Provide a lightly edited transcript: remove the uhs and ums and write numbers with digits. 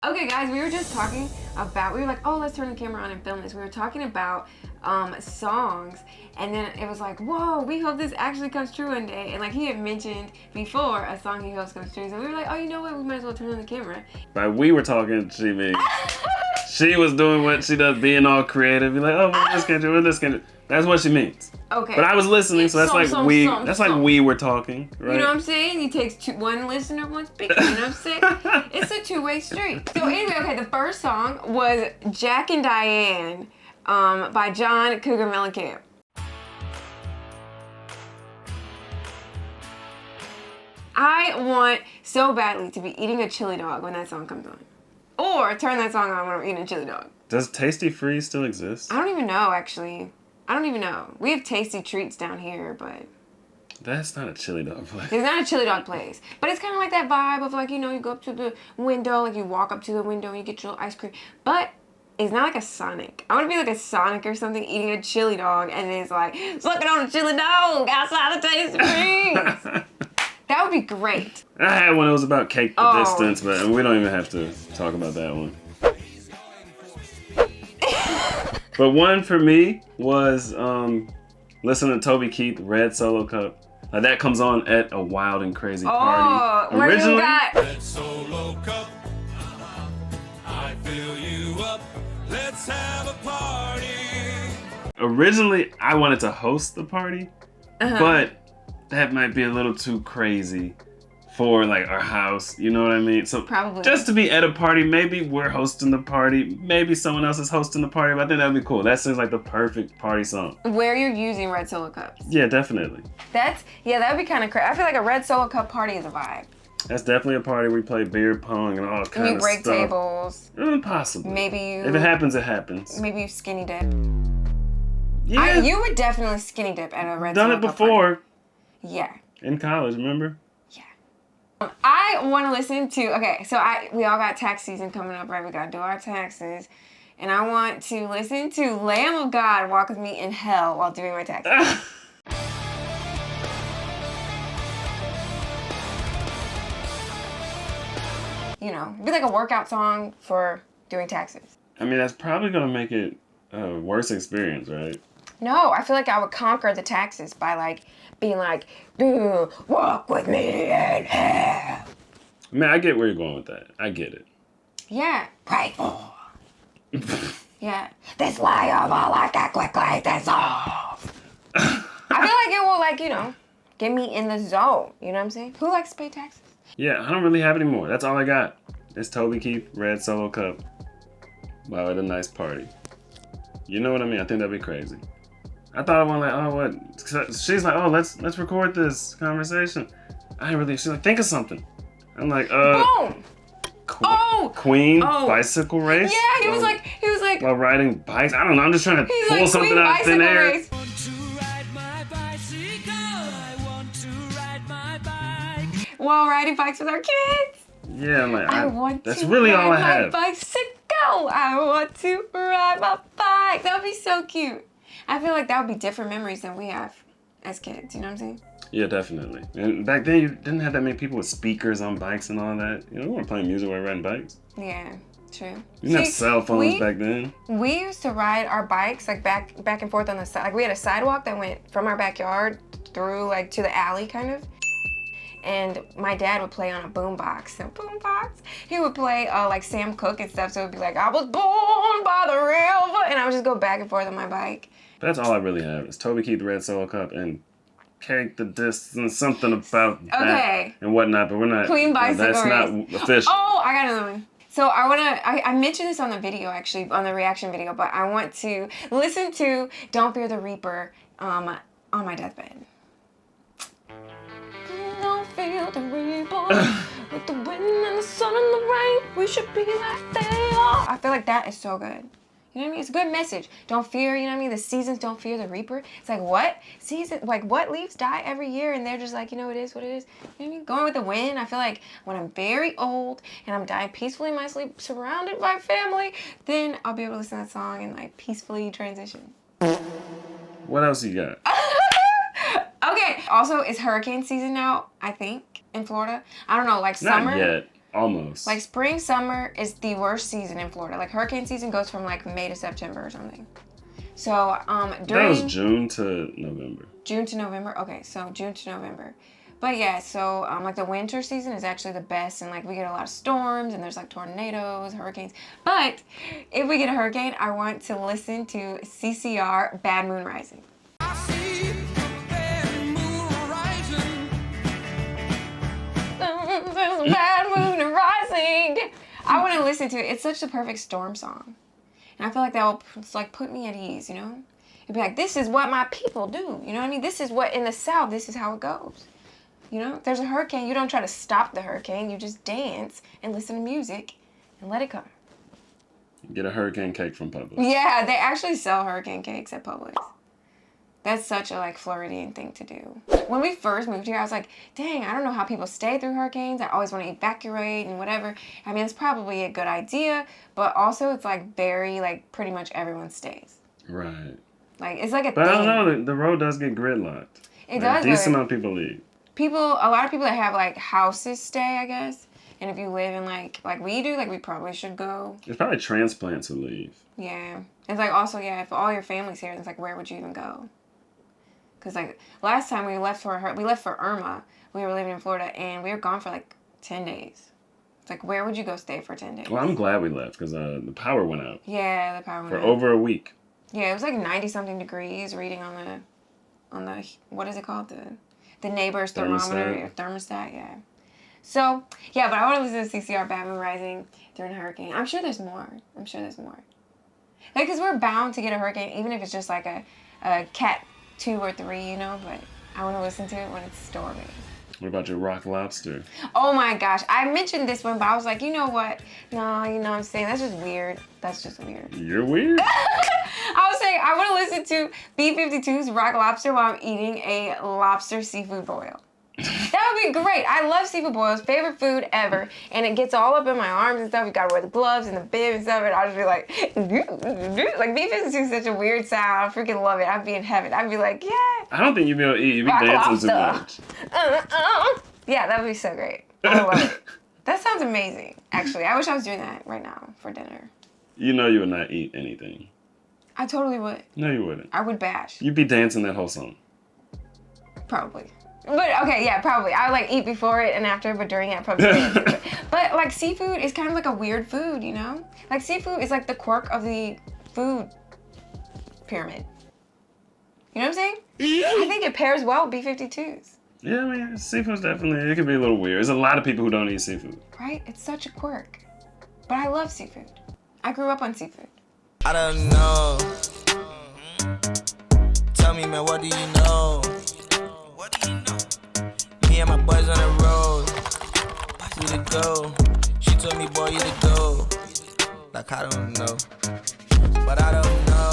Okay, guys, we were just talking about, we were like, oh, let's turn the camera on and film this. We were talking about songs, and then it was like, whoa, we hope this actually comes true one day. And like he had mentioned before, a song he hopes comes true. So we were like, oh, you know what? We might as well turn on the camera. By we were talking, she means she was doing what she does, being all creative. Be like, oh, well, this can do, this can do. That's what she means. Okay. But I was listening, so that's like we were talking, right? You know what I'm saying? It takes one listener, one speaker. You know what I'm saying? It's a two-way street. So anyway, okay, the first song was Jack and Diane by John Cougar Mellencamp. I want so badly to be eating a chili dog when that song comes on. Or turn that song on when I'm eating a chili dog. Does Tasty Freeze still exist? I don't even know, actually. I don't even know. We have Tasty Treats down here, but... That's not a chili dog place. It's not a chili dog place. But it's kind of like that vibe of like, you know, you go up to the window, like you walk up to the window and you get your little ice cream. But it's not like a Sonic. I want to be like a Sonic or something eating a chili dog and then it's like, sucking on a chili dog outside the Tasty Treats. That would be great. I had one that was about Cake the Distance, but we don't even have to talk about that one. But one for me was listening to Toby Keith, Red Solo Cup. That comes on at a wild and crazy party. Originally, got... Red Solo Cup, I fill you up, let's have a party. Originally, I wanted to host the party, but that might be a little too crazy for like our house, you know what I mean? So probably just to be at a party, maybe we're hosting the party, maybe someone else is hosting the party, but I think that'd be cool. That seems like the perfect party song. Where you're using Red Solo Cups. Yeah, definitely. That'd be kind of crazy. I feel like a Red Solo Cup party is a vibe. That's definitely a party. We play beer pong and all kinds of stuff. You break tables. Impossible. Maybe you... If it happens, it happens. Maybe you skinny dip. Yeah. You would definitely skinny dip at a Red Solo Cup Done it before. Party. Yeah. In college, remember? I want to listen to, okay, so we all got tax season coming up, right? We got to do our taxes. And I want to listen to Lamb of God walk with me in hell while doing my taxes. You know, it'd be like a workout song for doing taxes. I mean, that's probably going to make it a worse experience, right? No, I feel like I would conquer the taxes by like being like, walk with me in hell. I mean, I get where you're going with that. I get it. Yeah. Pray for. Yeah. This lie of all like that quickly dissolve. I feel like it will like, you know, get me in the zone. You know what I'm saying? Who likes to pay taxes? Yeah, I don't really have any more. That's all I got. It's Toby Keith, Red Solo Cup. Wow, at a nice party. You know what I mean? I think that'd be crazy. I thought I was like, oh, what? She's like, oh, let's record this conversation. I ain't really, she's like, think of something. I'm like, Boom! Queen bicycle race? Yeah, he was like while riding bikes? I don't know, I'm just trying to pull something out of thin air. Race. I want to ride my bicycle, I want to ride my bike. While riding bikes with our kids. Yeah, I'm like, I want that's to really ride all I my have. bicycle. I want to ride my bike. That would be so cute. I feel like that would be different memories than we have as kids. You know what I'm saying? Yeah, definitely. And back then, you didn't have that many people with speakers on bikes and all that. You know, we weren't playing music while riding bikes. Yeah, true. You didn't have cell phones back then. We used to ride our bikes like back and forth on the side. Like we had a sidewalk that went from our backyard through like to the alley kind of. And my dad would play on a boombox. He would play like Sam Cooke and stuff. So it would be like, I was born by the river. And I would just go back and forth on my bike. That's all I really have. It's Toby Keith, Red Solo Cup, and Cake the Distance, something about that and whatnot. But we're not. Clean bicycle That's race. not official. Oh, I got another one. So I mentioned this on the video, actually, on the reaction video, but I want to listen to Don't Fear the Reaper on my deathbed. Don't fear the reaper, with the wind and the sun and the rain, we should be like they are. I feel like that is so good. You know what I mean? It's a good message. Don't fear, you know what I mean? The seasons don't fear the reaper. It's like, what? What leaves die every year? And they're just like, you know, it is what it is. You know what I mean? Going with the wind. I feel like when I'm very old and I'm dying peacefully in my sleep, surrounded by family, then I'll be able to listen to that song and like peacefully transition. What else you got? Okay. Also, it's hurricane season now, I think, in Florida. I don't know, like summer. Not yet. Almost. Like spring, summer is the worst season in Florida. Like hurricane season goes from like May to September or something. So during that was June to November. June to November. Okay, so June to November. But yeah, so like the winter season is actually the best, and like we get a lot of storms, and there's like tornadoes, hurricanes. But if we get a hurricane, I want to listen to CCR Bad Moon Rising. I see the bad moon rising. Bad Moon Rising. I want to listen to it. It's such the perfect storm song, and I feel like that will like put me at ease. You know, it'd be like, this is what my people do. You know what I mean? This is what in the South. This is how it goes. You know, if there's a hurricane, you don't try to stop the hurricane. You just dance and listen to music and let it come. Get a hurricane cake from Publix. Yeah, they actually sell hurricane cakes at Publix. That's such a like Floridian thing to do. When we first moved here, I was like, dang, I don't know how people stay through hurricanes. I always want to evacuate and whatever. I mean, it's probably a good idea, but also it's like very like pretty much everyone stays. Right. Like it's like a But thing. I don't know, the road does get gridlocked. It Like, does. a decent but amount of people leave. a lot of people that have like houses stay, I guess. And if you live in like we do, like we probably should go. It's probably transplants who leave. Yeah. It's like also, yeah, if all your family's here, it's like where would you even go? Because like last time we left for Irma, we were living in Florida and we were gone for like 10 days. It's like where would you go stay for 10 days? Well, I'm glad we left because the power went out Yeah, the power went for out. over a week. Yeah, it was like 90 something degrees reading on the what is it called? The neighbor's thermometer, thermostat, yeah. So, yeah, but I want to listen to CCR Bad Moon Rising during a hurricane. I'm sure there's more. Like, because we're bound to get a hurricane, even if it's just like a Cat 2 or 3, you know, but I want to listen to it when it's storming. What about your rock lobster? Oh my gosh, I mentioned this one, but I was like, you know what? No, you know what I'm saying? That's just weird. You're weird? I was saying, I want to listen to B-52's Rock Lobster while I'm eating a lobster seafood boil. That would be great. I love seafood boils, favorite food ever. And it gets all up in my arms and stuff. You gotta wear the gloves and the bib and stuff. And I'll just be like, like B-52 is such a weird sound. I freaking love it. I'd be in heaven. I'd be like, yeah. I don't think you'd be able to eat. You'd be Rock dancing too lobster. much. Yeah, that would be so great. I love it. That sounds amazing, actually. I wish I was doing that right now for dinner. You know you would not eat anything. I totally would. No, you wouldn't. I would bash. You'd be dancing that whole song. Probably. But okay, yeah, probably. I would like eat before it and after, but during it, I'd probably dance. But like seafood is kind of like a weird food, you know? Like seafood is like the quirk of the food pyramid. You know what I'm saying? I think it pairs well with B-52s. Yeah, I mean, seafood's definitely, it could be a little weird. There's a lot of people who don't eat seafood. Right? It's such a quirk. But I love seafood. I grew up on seafood. I don't know. Tell me, man, what do you know? What do you know? Me and my boys on the road. You to go. She told me, boy, you to go. Like, I don't know. But I don't know.